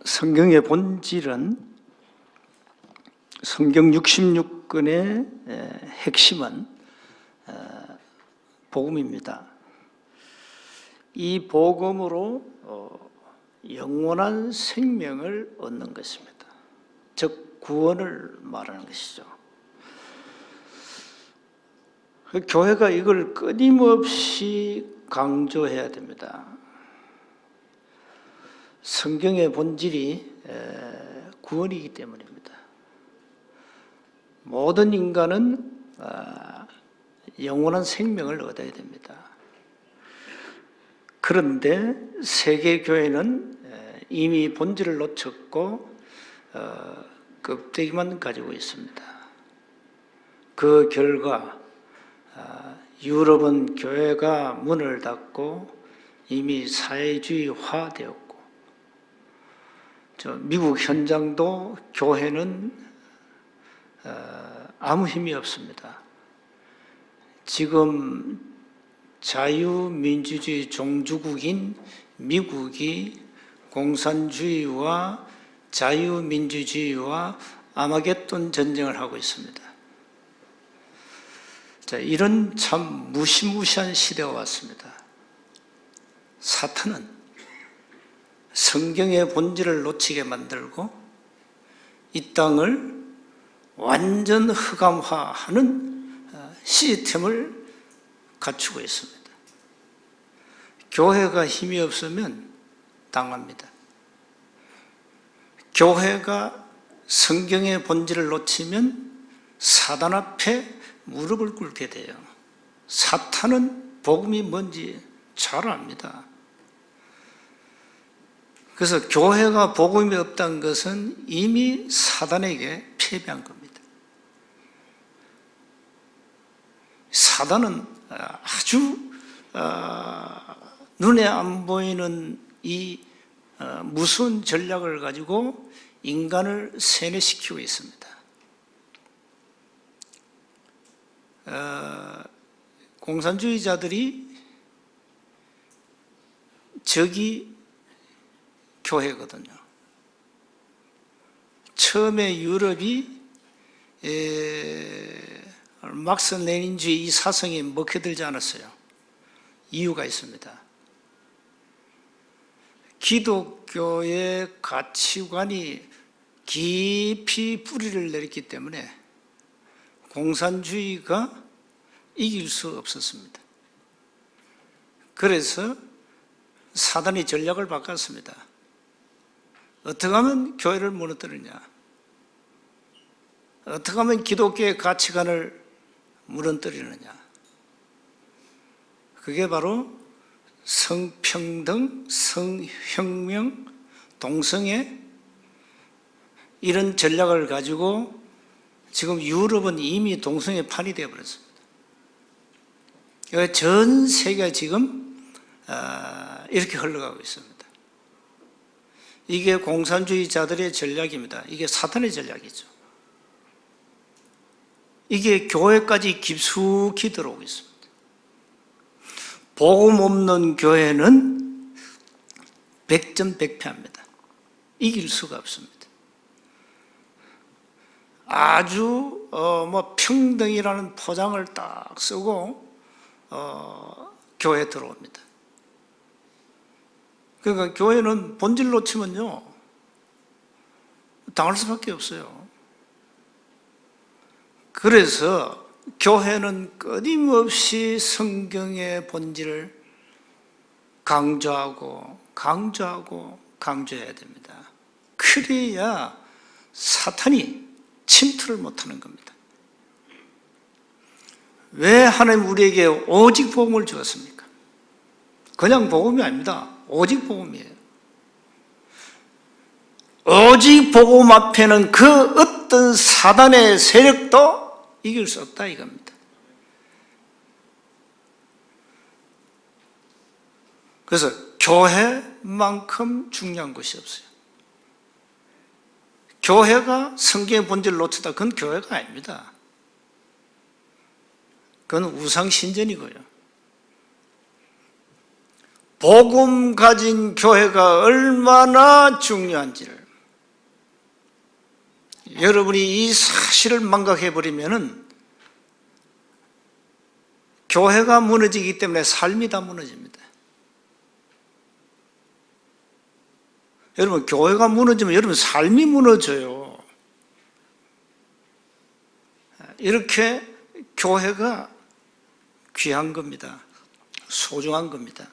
성경의 본질은 성경 66권의 핵심은 복음입니다. 이 복음으로 영원한 생명을 얻는 것입니다. 즉 구원을 말하는 것이죠. 교회가 이걸 끊임없이 강조해야 됩니다. 성경의 본질이 구원이기 때문입니다. 모든 인간은 영원한 생명을 얻어야 됩니다. 그런데 세계교회는 이미 본질을 놓쳤고 껍데기만 가지고 있습니다. 그 결과 유럽은 교회가 문을 닫고 이미 사회주의화 되었고, 미국 현장도 교회는 아무 힘이 없습니다. 지금 자유민주주의 종주국인 미국이 공산주의와 자유민주주의와 아마겟돈 전쟁을 하고 있습니다. 이런 참 무시무시한 시대가 왔습니다. 사탄은 성경의 본질을 놓치게 만들고 이 땅을 완전 흑암화하는 시스템을 갖추고 있습니다. 교회가 힘이 없으면 당합니다. 교회가 성경의 본질을 놓치면 사단 앞에 무릎을 꿇게 돼요. 사탄은 복음이 뭔지 잘 압니다. 그래서 교회가 복음이 없다는 것은 이미 사단에게 패배한 겁니다. 사단은 아주 눈에 안 보이는 이 무서운 전략을 가지고 인간을 세뇌시키고 있습니다. 공산주의자들이 적이 교회거든요. 처음에 유럽이 막스 레닌주의 이 사상에 먹혀들지 않았어요. 이유가 있습니다. 기독교의 가치관이 깊이 뿌리를 내렸기 때문에 공산주의가 이길 수 없었습니다. 그래서 사단이 전략을 바꿨습니다. 어떻게 하면 교회를 무너뜨리냐? 어떻게 하면 기독교의 가치관을 무너뜨리느냐? 그게 바로 성평등, 성혁명, 동성애 이런 전략을 가지고 지금 유럽은 이미 동성애판이 되어버렸습니다. 전 세계가 지금 이렇게 흘러가고 있습니다. 이게 공산주의자들의 전략입니다. 이게 사탄의 전략이죠. 이게 교회까지 깊숙이 들어오고 있습니다. 복음 없는 교회는 백전백패합니다. 이길 수가 없습니다. 아주 평등이라는 포장을 딱 쓰고 교회에 들어옵니다. 그러니까 교회는 본질 놓치면요 당할 수밖에 없어요. 그래서 교회는 끊임없이 성경의 본질을 강조하고 강조해야 됩니다. 그래야 사탄이 침투를 못하는 겁니다. 왜 하나님 우리에게 오직 복음을 주었습니까? 그냥 복음이 아닙니다. 오직 복음이에요. 오직 복음 앞에는 그 어떤 사단의 세력도 이길 수 없다 이겁니다. 그래서 교회만큼 중요한 것이 없어요. 교회가 성경의 본질을 놓치다, 그건 교회가 아닙니다. 그건 우상신전이고요. 복음 가진 교회가 얼마나 중요한지를, 여러분이 이 사실을 망각해버리면은 교회가 무너지기 때문에 삶이 다 무너집니다. 여러분, 교회가 무너지면 여러분 삶이 무너져요. 이렇게 교회가 귀한 겁니다. 소중한 겁니다.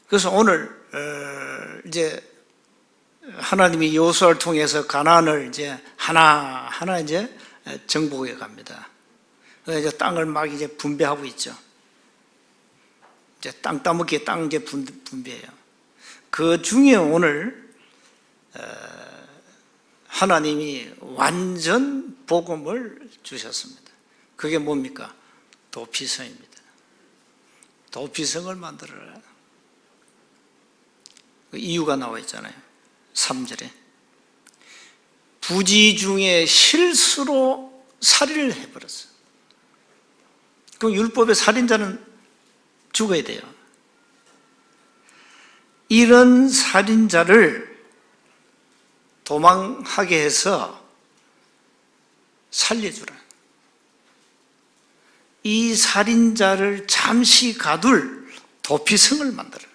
그래서 오늘 이제 하나님이 여호수아를 통해서 가나안을 이제 하나하나 이제 정복해 갑니다. 이제 땅을 막 이제 분배하고 있죠. 이제 땅 따먹기에 땅 이제 분배해요. 그 중에 오늘 하나님이 완전 복음을 주셨습니다. 그게 뭡니까? 도피성입니다. 도피성을 만들어라. 그 이유가 나와 있잖아요. 3절에 부지 중에 실수로 살인을 해버렸어요. 그럼 율법의 살인자는 죽어야 돼요. 이런 살인자를 도망하게 해서 살려주라. 이 살인자를 잠시 가둘 도피성을 만들어라.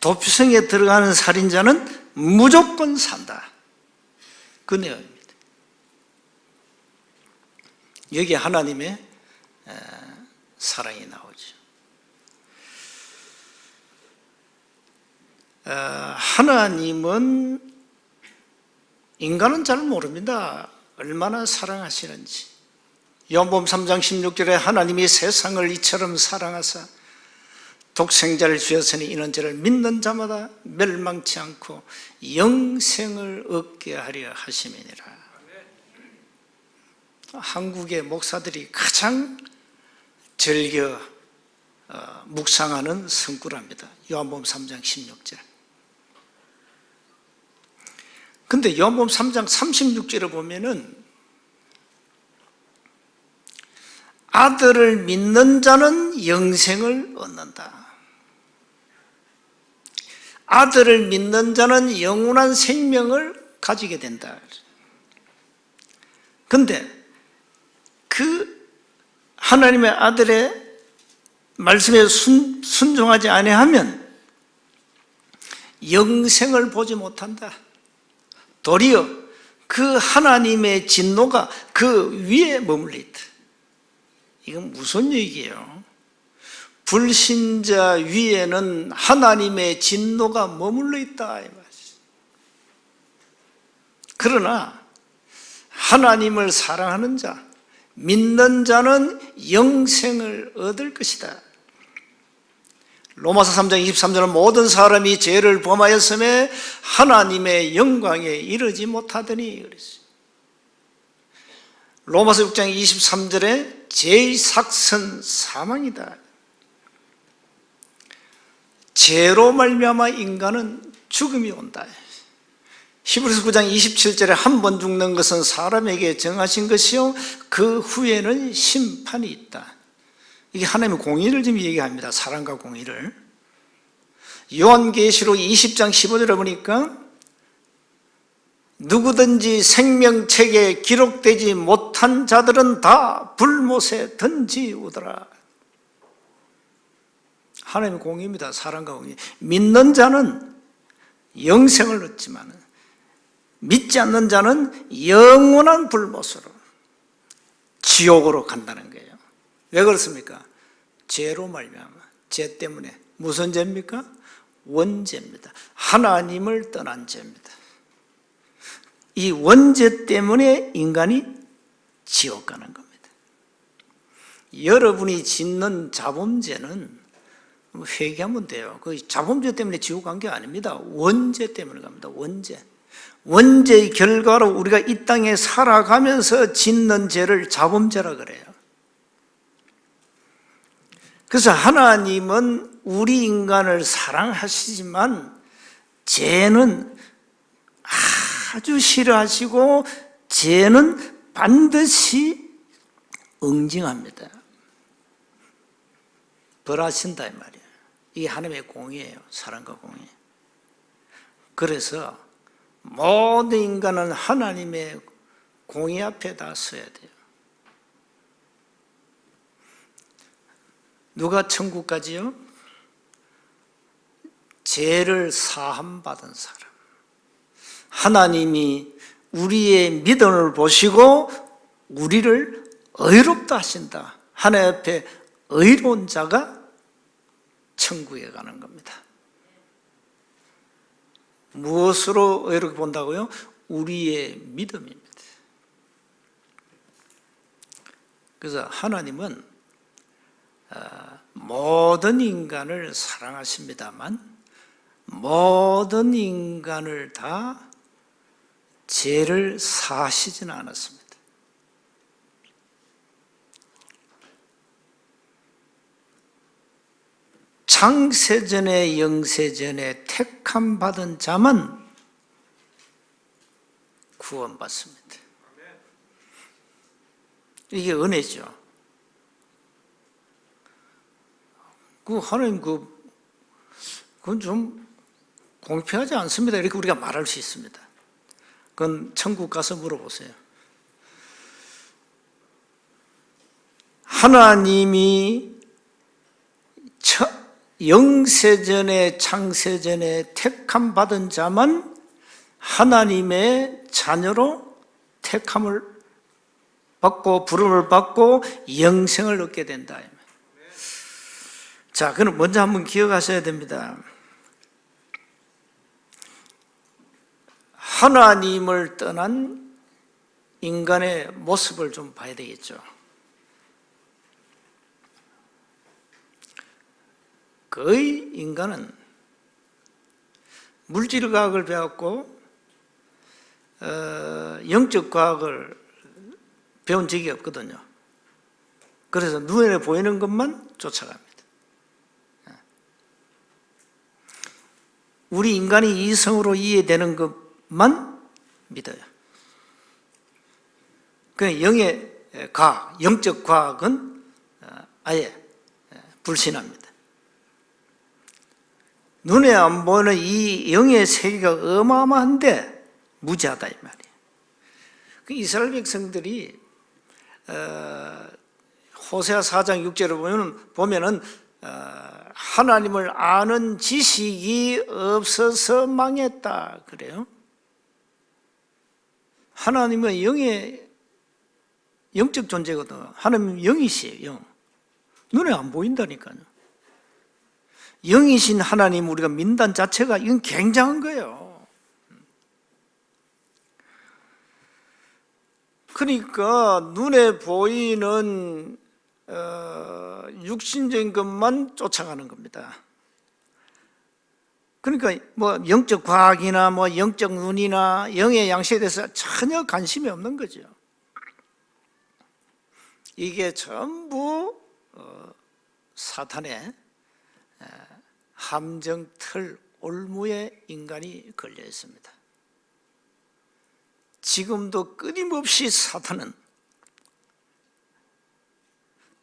도피성에 들어가는 살인자는 무조건 산다. 그 내용입니다. 여기에 하나님의 사랑이 나오죠. 하나님은 인간은 잘 모릅니다. 얼마나 사랑하시는지. 요한복음 3장 16절에 하나님이 세상을 이처럼 사랑하사 독생자를 주셨으니 이는 저를 믿는 자마다 멸망치 않고 영생을 얻게 하려 하심이니라. 한국의 목사들이 가장 즐겨 묵상하는 성구랍니다. 요한복음 3장 16절. 근데 요한복음 3장 36절에 보면은 아들을 믿는 자는 영생을 얻는다. 아들을 믿는 자는 영원한 생명을 가지게 된다. 근데 그 하나님의 아들의 말씀에 순종하지 아니하면 영생을 보지 못한다. 도리어 그 하나님의 진노가 그 위에 머물러 있다. 이건 무슨 얘기예요? 불신자 위에는 하나님의 진노가 머물러 있다 이 말이죠. 그러나 하나님을 사랑하는 자, 믿는 자는 영생을 얻을 것이다. 로마서 3장 23절은 모든 사람이 죄를 범하였음에 하나님의 영광에 이르지 못하더니 그랬어요. 로마서 6장 23절에 죄의 삭선 사망이다. 죄로 말미암아 인간은 죽음이 온다. 히브리서 9장 27절에 한 번 죽는 것은 사람에게 정하신 것이요 그 후에는 심판이 있다. 이게 하나님의 공의를 지금 얘기합니다. 사랑과 공의를. 요한계시록 20장 15절에 보니까 누구든지 생명책에 기록되지 못한 자들은 다 불못에 던지우더라. 하나님의 공의입니다. 사랑과 공의. 믿는 자는 영생을 얻지만 믿지 않는 자는 영원한 불못으로 지옥으로 간다는 거예요. 왜 그렇습니까? 죄로 말미암아. 죄 때문에. 무슨 죄입니까? 원죄입니다. 하나님을 떠난 죄입니다. 이 원죄 때문에 인간이 지옥 가는 겁니다. 여러분이 짓는 자범죄는 회개하면 돼요. 그 자범죄 때문에 지옥 간 게 아닙니다. 원죄 때문에 갑니다. 원죄. 원죄의 결과로 우리가 이 땅에 살아가면서 짓는 죄를 자범죄라 그래요. 그래서 하나님은 우리 인간을 사랑하시지만 죄는 아주 싫어하시고 죄는 반드시 응징합니다. 벌하신다 이 말이에요. 이게 하나님의 공의예요. 사랑과 공의. 그래서 모든 인간은 하나님의 공의 앞에 다 서야 돼요. 누가 천국 가지요? 죄를 사함받은 사람. 하나님이 우리의 믿음을 보시고 우리를 의롭다 하신다. 하나님 앞에 의로운 자가 천국에 가는 겁니다. 무엇으로 의롭게 본다고요? 우리의 믿음입니다. 그래서 하나님은 모든 인간을 사랑하십니다만 모든 인간을 다 죄를 사하시지는 않았습니다. 창세전에 영세전에 택함받은 자만 구원받습니다. 이게 은혜죠. 하나님 그건 좀 공평하지 않습니다. 이렇게 우리가 말할 수 있습니다. 그건 천국 가서 물어보세요. 하나님이 영세전에 창세전에 택함받은 자만 하나님의 자녀로 택함을 받고 부름을 받고 영생을 얻게 된다. 자, 그럼 먼저 한번 기억하셔야 됩니다. 하나님을 떠난 인간의 모습을 좀 봐야 되겠죠. 거의 인간은 물질과학을 배웠고 영적 과학을 배운 적이 없거든요. 그래서 눈에 보이는 것만 쫓아갑니다. 우리 인간이 이성으로 이해되는 것만 믿어요. 그냥 영의 과학, 영적 과학은 아예 불신합니다. 눈에 안 보이는 이 영의 세계가 어마어마한데 무지하다 이 말이에요. 그 이스라엘 백성들이 호세아 4장 6절을 보면은 하나님을 아는 지식이 없어서 망했다 그래요. 하나님은 영적 존재거든. 하나님은 영이시에요. 영. 눈에 안 보인다니까요. 영이신 하나님 우리가 믿는 자체가 이건 굉장한 거예요. 그러니까 눈에 보이는 육신적인 것만 쫓아가는 겁니다. 그러니까 뭐 영적 과학이나 뭐 영적 눈이나 영의 양식에 대해서 전혀 관심이 없는 거죠. 이게 전부 사탄의 함정틀 올무에 인간이 걸려 있습니다. 지금도 끊임없이 사탄은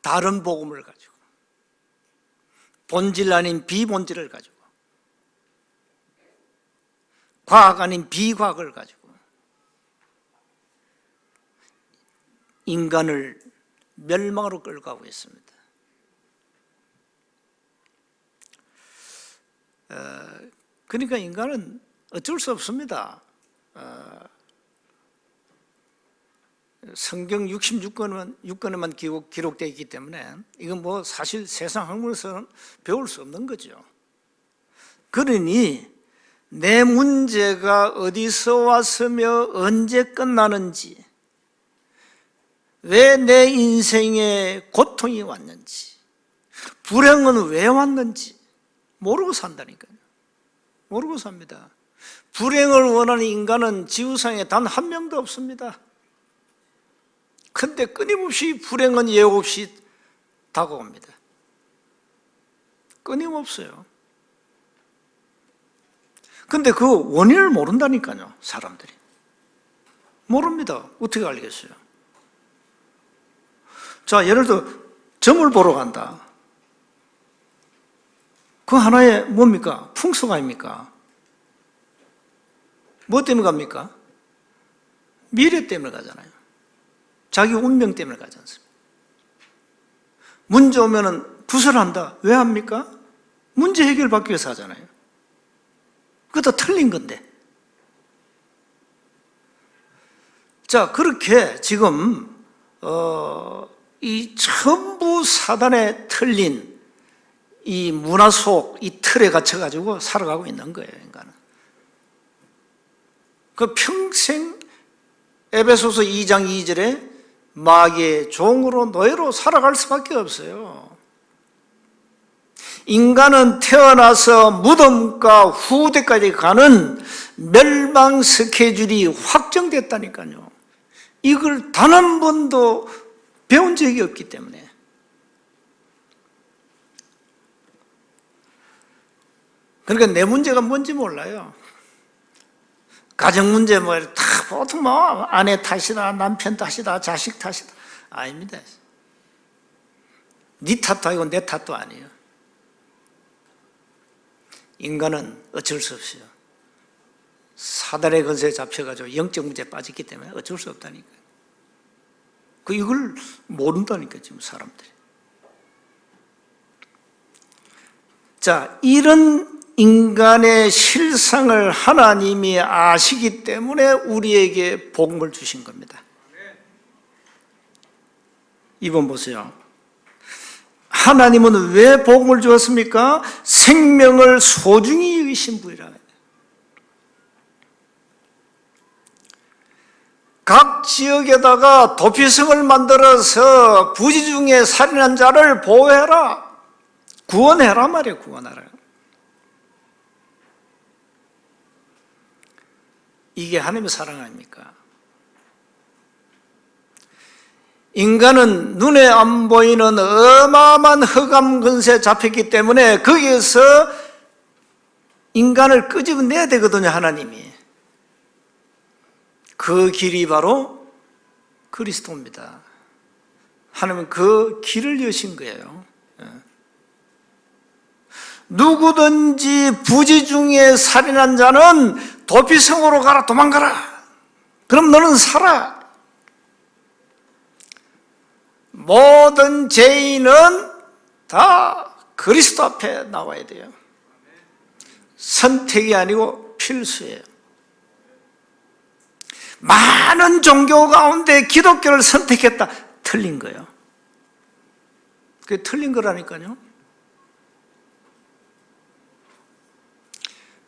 다른 복음을 가지고 본질 아닌 비본질을 가지고 과학 아닌 비과학을 가지고 인간을 멸망으로 끌고 가고 있습니다. 그러니까 인간은 어쩔 수 없습니다. 성경 66권에만 기록되어 있기 때문에 이건 뭐 사실 세상 학문에서는 배울 수 없는 거죠. 그러니 내 문제가 어디서 왔으며 언제 끝나는지, 왜 내 인생에 고통이 왔는지, 불행은 왜 왔는지 모르고 산다니까요. 모르고 삽니다. 불행을 원하는 인간은 지구상에 단 한 명도 없습니다. 근데 끊임없이 불행은 예고 없이 다가옵니다. 끊임없어요. 근데 그 원인을 모른다니까요, 사람들이. 모릅니다. 어떻게 알겠어요? 자, 예를 들어 점을 보러 간다. 그 하나의 뭡니까? 풍속 아닙니까? 뭐 때문에 갑니까? 미래 때문에 가잖아요. 자기 운명 때문에 가지 않습니까? 문제 오면은 부설한다. 왜 합니까? 문제 해결받기 위해서 하잖아요. 그것도 틀린 건데. 자, 그렇게 지금 이 전부 사단에 틀린 이 문화 속 이 틀에 갇혀가지고 살아가고 있는 거예요, 인간은. 그 평생 에베소서 2장 2절에 마귀의 종으로 노예로 살아갈 수밖에 없어요. 인간은 태어나서 무덤과 후대까지 가는 멸망 스케줄이 확정됐다니까요. 이걸 단 한 번도 배운 적이 없기 때문에. 그러니까 내 문제가 뭔지 몰라요. 가정 문제 다 보통 아내 탓이다, 남편 탓이다, 자식 탓이다. 아닙니다. 네 탓도 아니고 내 탓도 아니에요. 인간은 어쩔 수 없어요. 사단의 건세에 잡혀가지고 영적 문제에 빠졌기 때문에 어쩔 수 없다니까요. 이걸 모른다니까요, 지금 사람들이. 자, 이런 인간의 실상을 하나님이 아시기 때문에 우리에게 복음을 주신 겁니다. 2번 보세요. 하나님은 왜 복음을 주었습니까? 생명을 소중히 여기신 분이라. 각 지역에다가 도피성을 만들어서 부지 중에 살인한 자를 보호해라. 구원해라 말이에요. 구원하라. 이게 하나님의 사랑 아닙니까? 인간은 눈에 안 보이는 어마어마한 흑암 근세에 잡혔기 때문에 거기에서 인간을 끄집어내야 되거든요, 하나님이. 그 길이 바로 그리스도입니다. 하나님은 그 길을 여신 거예요. 누구든지 부지 중에 살인한 자는 도피성으로 가라, 도망가라. 그럼 너는 살아. 모든 죄인은 다 그리스도 앞에 나와야 돼요. 선택이 아니고 필수예요. 많은 종교 가운데 기독교를 선택했다. 틀린 거예요. 그게 틀린 거라니까요.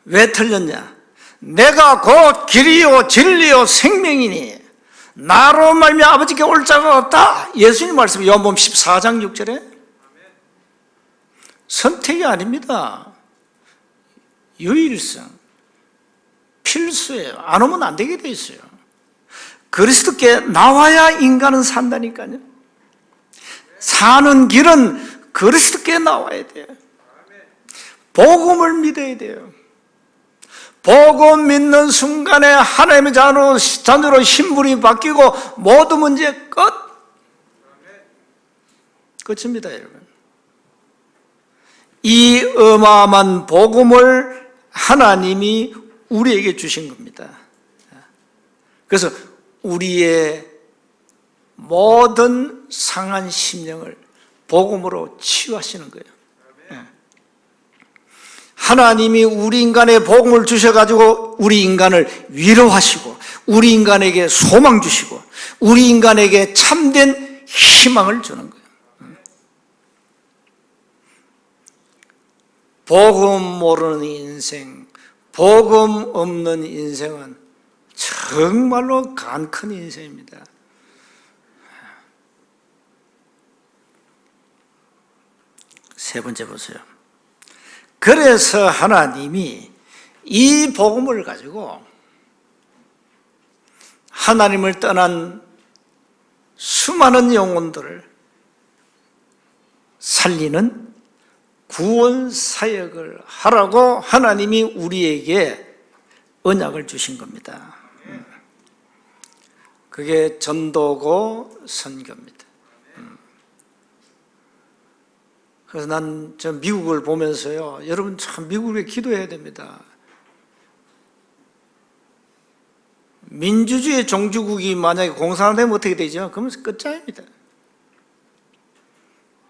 왜 틀렸냐? 내가 곧 길이요 진리요 생명이니 나로 말미암아 아버지께 올 자가 없다. 예수님 말씀 요한복음 14장 6절에. 선택이 아닙니다. 유일성, 필수예요. 안 오면 안 되게 돼 있어요. 그리스도께 나와야 인간은 산다니까요. 사는 길은 그리스도께 나와야 돼요. 복음을 믿어야 돼요. 복음 믿는 순간에 하나님의 자녀로 신분이 바뀌고 모든 문제 끝. 끝입니다, 여러분. 이 어마어마한 복음을 하나님이 우리에게 주신 겁니다. 그래서 우리의 모든 상한 심령을 복음으로 치유하시는 거예요. 하나님이 우리 인간에 복음을 주셔가지고 우리 인간을 위로하시고 우리 인간에게 소망 주시고 우리 인간에게 참된 희망을 주는 거예요. 복음 모르는 인생, 복음 없는 인생은 정말로 간 큰 인생입니다. 세 번째 보세요. 그래서 하나님이 이 복음을 가지고 하나님을 떠난 수많은 영혼들을 살리는 구원 사역을 하라고 하나님이 우리에게 언약을 주신 겁니다. 그게 전도고 선교입니다. 그래서 난 저 미국을 보면서요, 여러분 참 미국에 기도해야 됩니다. 민주주의 종주국이 만약에 공산화되면 어떻게 되죠? 그러면 끝장입니다.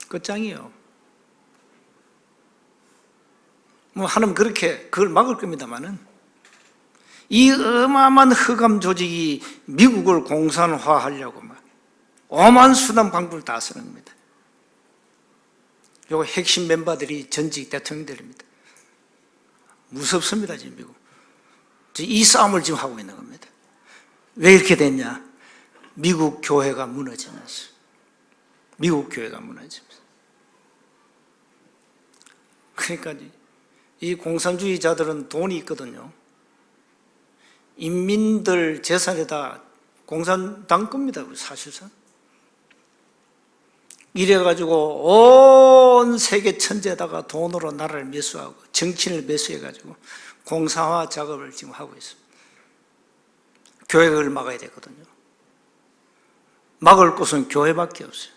끝장이요. 뭐 하나님 그렇게 그걸 막을 겁니다만은, 이 어마어마한 흑암 조직이 미국을 공산화하려고 막 어마어마한 수단 방법을 다 쓰는 겁니다. 요 핵심 멤버들이 전직 대통령들입니다. 무섭습니다, 지금 미국. 이 싸움을 지금 하고 있는 겁니다. 왜 이렇게 됐냐? 미국 교회가 무너지면서. 미국 교회가 무너지면서. 그러니까 이 공산주의자들은 돈이 있거든요. 인민들 재산에다 공산당 겁니다, 사실상. 이래가지고 온 세계 천지에다가 돈으로 나라를 매수하고 정치인을 매수해가지고 공산화 작업을 지금 하고 있습니다. 교회를 막아야 되거든요. 막을 곳은 교회밖에 없어요.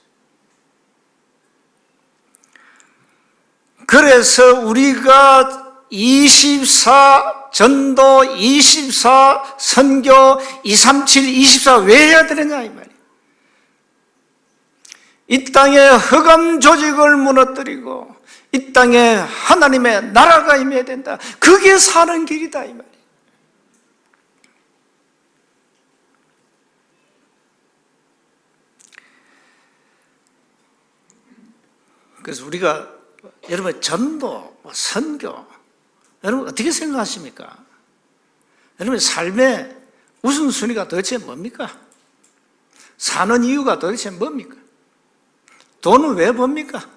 그래서 우리가 24 전도, 24 선교, 237, 24 왜 해야 되느냐 이 말이에요. 이 땅에 흑암 조직을 무너뜨리고 이 땅에 하나님의 나라가 임해야 된다. 그게 사는 길이다 이 말이에요. 그래서 우리가 여러분 전도, 선교, 여러분 어떻게 생각하십니까? 여러분 삶의 우선순위가 도대체 뭡니까? 사는 이유가 도대체 뭡니까? 돈은 왜 법니까?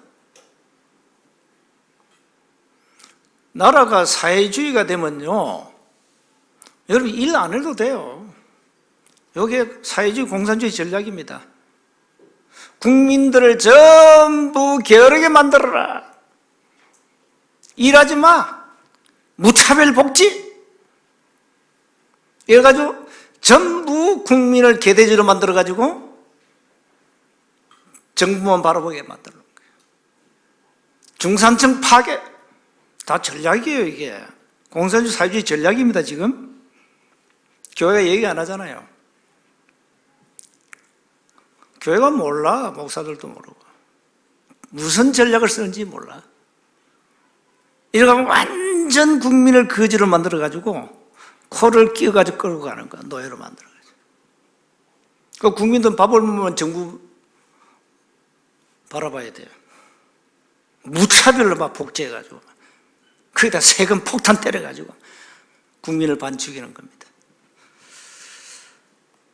나라가 사회주의가 되면요, 여러분 일 안 해도 돼요. 이게 사회주의 공산주의 전략입니다. 국민들을 전부 게으르게 만들어라. 일하지 마. 무차별 복지. 이래가지고 전부 국민을 개돼지로 만들어가지고 정부만 바라보게 만들어 놓은 거예요. 중산층 파괴. 다 전략이에요, 이게. 공산주의 사회주의 전략입니다, 지금. 교회가 얘기 안 하잖아요. 교회가 몰라, 목사들도 모르고. 무슨 전략을 쓰는지 몰라. 이러면 완전 국민을 거지로 만들어가지고 코를 끼워가지고 끌고 가는 거야, 노예로 만들어가지고. 그 국민들은 밥을 먹으면 정부 바라봐야 돼요. 무차별로 막 복제해가지고 거기다 세금 폭탄 때려가지고 국민을 반 죽이는 겁니다.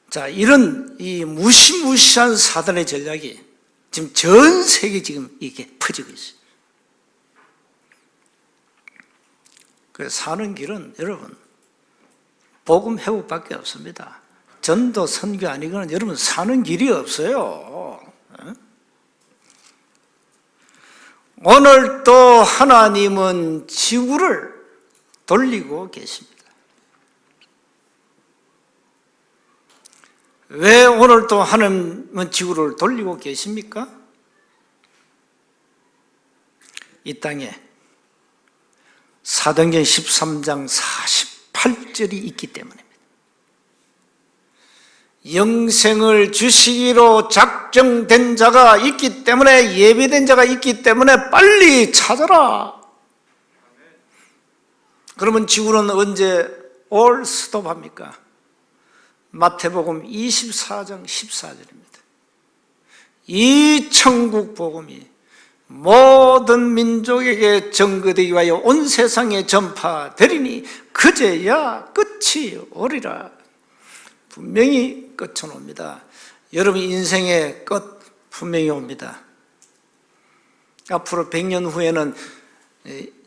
자, 이런 이 무시무시한 사단의 전략이 지금 전 세계 지금 이게 퍼지고 있어요. 그래서 사는 길은 여러분 복음 회복밖에 없습니다. 전도 선교 아니고는 여러분 사는 길이 없어요. 오늘도 하나님은 지구를 돌리고 계십니다. 왜 오늘도 하나님은 지구를 돌리고 계십니까? 이 땅에 사도행전 13장 48절이 있기 때문입니다. 영생을 주시기로 작정된 자가 있기 때문에, 예비된 자가 있기 때문에 빨리 찾아라. 그러면 지구는 언제 올 스톱합니까? 마태복음 24장 14절입니다. 이 천국 복음이 모든 민족에게 전거되기 위하여 온 세상에 전파되리니 그제야 끝이 오리라. 분명히 끝은 옵니다. 여러분 인생의 끝 분명히 옵니다. 앞으로 100년 후에는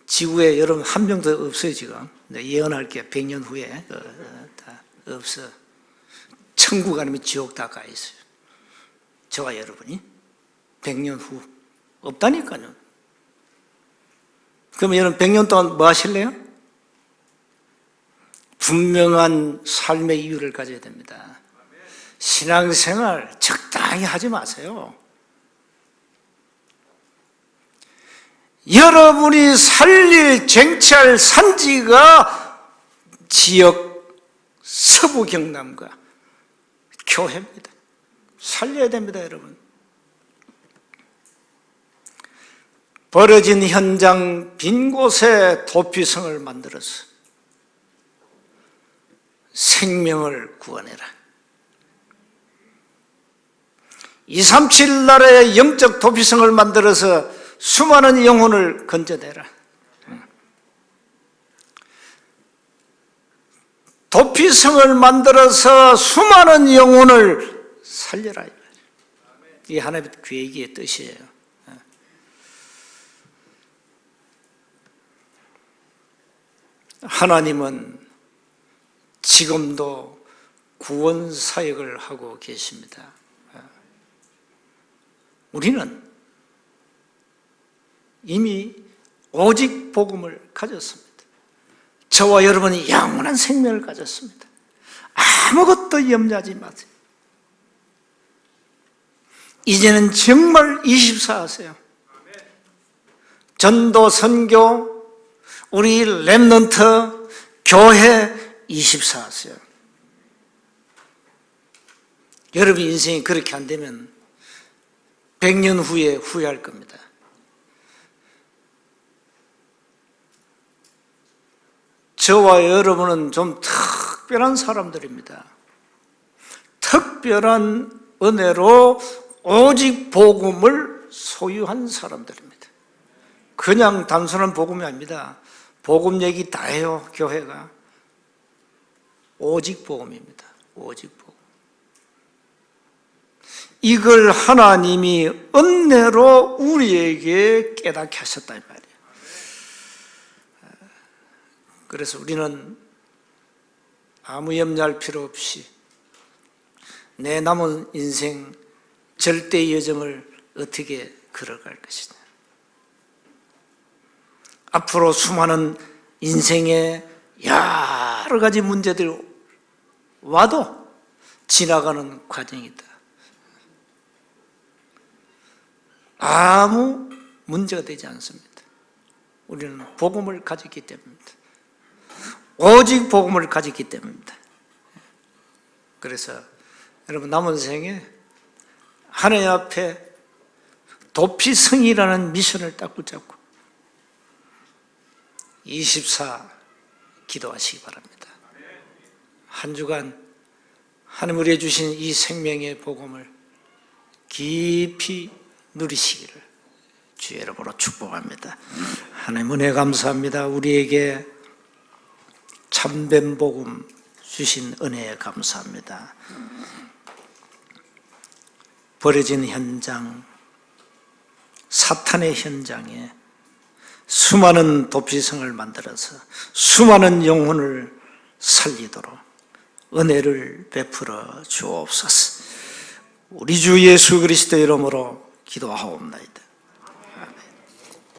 지구에 여러분 한 명도 없어요. 지금 예언할게요. 100년 후에 다 없어. 천국 아니면 지옥 다 가 있어요. 저와 여러분이 100년 후 없다니까요. 그러면 여러분 100년 동안 뭐 하실래요? 분명한 삶의 이유를 가져야 됩니다. 신앙생활 적당히 하지 마세요. 여러분이 살릴 쟁취할 산지가 지역 서부 경남과 교회입니다. 살려야 됩니다, 여러분. 벌어진 현장 빈 곳에 도피성을 만들어서 생명을 구원해라. 237 나라의 영적 도피성을 만들어서 수많은 영혼을 건져내라. 도피성을 만들어서 수많은 영혼을 살려라. 이게 하나님의 계획의 뜻이에요. 하나님은 지금도 구원 사역을 하고 계십니다. 우리는 이미 오직 복음을 가졌습니다. 저와 여러분이 영원한 생명을 가졌습니다. 아무것도 염려하지 마세요. 이제는 정말 24 하세요. 전도, 선교, 우리 렘넌트, 교회 24 하세요. 여러분 인생이 그렇게 안 되면 100년 후에 후회할 겁니다. 저와 여러분은 좀 특별한 사람들입니다. 특별한 은혜로 오직 복음을 소유한 사람들입니다. 그냥 단순한 복음이 아닙니다. 복음 얘기 다 해요, 교회가. 오직 복음입니다. 오직 복음. 이걸 하나님이 은혜로 우리에게 깨닫게 하셨다 이 말이에요. 그래서 우리는 아무 염려할 필요 없이 내 남은 인생 절대 여정을 어떻게 걸어갈 것이냐. 앞으로 수많은 인생의 여러 가지 문제들이 와도 지나가는 과정이다. 아무 문제가 되지 않습니다. 우리는 복음을 가졌기 때문입니다. 오직 복음을 가졌기 때문입니다. 그래서 여러분 남은 생에 하나님 앞에 도피성이라는 미션을 딱 붙잡고 24 기도하시기 바랍니다. 한 주간 하나님 우리에게 주신 이 생명의 복음을 깊이 누리시기를 주의 이름으로 축복합니다. 하나님 은혜 감사합니다. 우리에게 참된 복음 주신 은혜에 감사합니다. 버려진 현장, 사탄의 현장에 수많은 도피성을 만들어서 수많은 영혼을 살리도록 은혜를 베풀어 주옵소서. 우리 주 예수 그리스도 이름으로 기도하옵나이다.